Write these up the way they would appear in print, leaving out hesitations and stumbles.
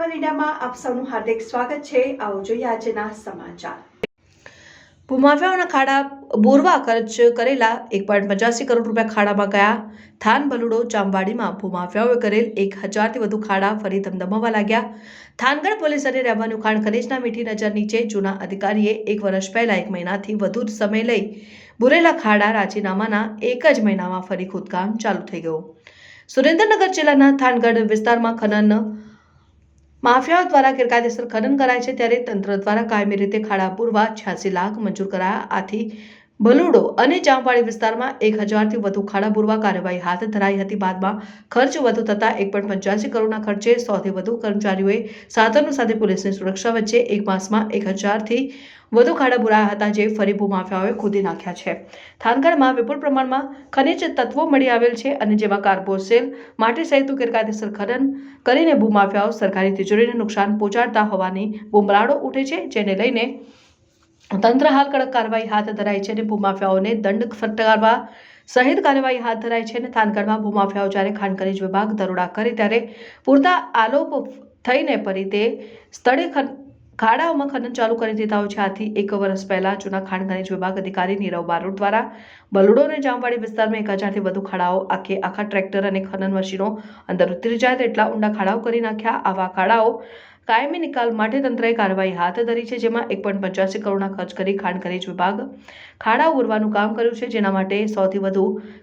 સેવન ઇન્ડિયામાં આપ સૌનું હાર્દિક સ્વાગત છે। આવો જોઈએ આજના સમાચાર। ભૂમાફિયાઓના ખાડા બોરવા ખર્ચ કરેલા 1.85 કરોડ રૂપિયા ખાડામાં ગયા। થાન બલુડો જામવાડીમાં ભૂમાફિયાઓએ કરેલ 1000થી વધુ ખાડા ફરી ધમધમાવા લાગ્યા। થાનગઢ પોલીસ અને રેવન્યુ ખાણ ખનીજના મીઠી નજર નીચે જૂના અધિકારીએ 1 વર્ષ પહેલા 1 મહિનાથી વધુ સમય લઈ બુરેલા ખાડા રાજીનામાના 1 જ મહિનામાં ફરી ખોદકામ ચાલુ થઈ ગયું। સુરેન્દ્રનગર જિલ્લાના થાનગઢ વિસ્તારમાં ખનન માફિયાઓ દ્વારા ગેરકાયદેસર ખનન કરાય છે, ત્યારે તંત્ર દ્વારા કાયમી રીતે ખાડા પૂરવા 86 લાખ મંજૂર કરાયા। આથી બલુડો અને જામવાડી વિસ્તારમાં 1000થી વધુ ખાડા પૂરવા કાર્યવાહી હાથ ધરાઈ હતી। બાદમાં ખર્ચ વધુ થતા 1.85 કરોડના ખર્ચે 100થી વધુ કર્મચારીઓએ સાધનો સાથે પોલીસની સુરક્ષા વચ્ચે 1 માસમાં 1000થી વધુ ખાડા પૂરાયા હતા, જે ફરી ભૂમાફિયાઓએ ખોદી નાખ્યા છે। થાનગઢમાં વિપુલ પ્રમાણમાં ખનિજ તત્વો મળી આવેલ છે અને જેમાં કાર્બોસેલ માટી સહિતનું ગેરકાયદેસર ખનન કરીને ભૂમાફિયાઓ સરકારી તિજોરીને નુકસાન પહોંચાડતા હોવાની બુમરાળો ઉઠે છે, જેને લઈને તંત્ર હાલ કડક કાર્યવાહી હાથ ધરાઈ છે અને ભૂમાફિયાઓને દંડ ફટકારવા સહિત કાર્યવાહી હાથ ધરાઈ છે। અને થાનગઢમાં ભૂમાફિયાઓ જ્યારે ખાણ ખનીજ વિભાગ દરોડા કરે ત્યારે પૂરતા આલોપ થઈને ફરી તે સ્થળે ખાડાઓમાં ખનન ચાલુ કરી દેતા હોય છે। આથી 1 વર્ષ પહેલા જૂના ખાણ ખનીજ વિભાગ અધિકારી નીરવ બારોટ દ્વારા બલુડો અને જામવાડી વિસ્તારમાં 1000થી વધુ ખાડાઓ આખા ટ્રેક્ટર અને ખનન મશીનો અંદર ઉતરી જાય તેટલા ઊંડા ખાડાઓ કરી નાખ્યા। આવા ખાડાઓ કાયમી નિકાલ માટે તંત્રએ કાર્યવાહી હાથ ધરી છે, જેમાં 1.85 કરોડના ખર્ચ કરી ખાણ ખનીજ વિભાગ ખાડા ઉરવાનું કામ કર્યું છે, જેના માટે 100થી વધુ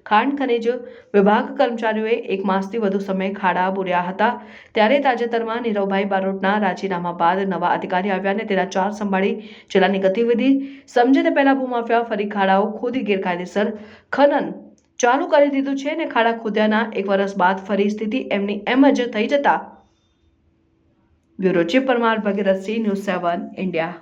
ખાણ ખનીજ વિભાગ કર્મચારીઓએ 1 માસથી વધુ સમય ખાડા પૂર્યા હતા। ત્યારે તાજેતરમાં નીરવભાઈ બારોટના રાજીનામા બાદ નવા અધિકારી આવ્યા અને તેના ચાર્જ સંભાળી જિલ્લાની ગતિવિધિ સમજે તે પહેલા ભૂમાફિયા ફરી ખાડાઓ ખોદી ગેરકાયદેસર ખનન ચાલુ કરી દીધું છે અને ખાડા ખોદ્યાના 1 વર્ષ બાદ ફરી સ્થિતિ એમની એમ જ થઈ જતા bureau chief Parmar Bhagirathsinh, news 7 India.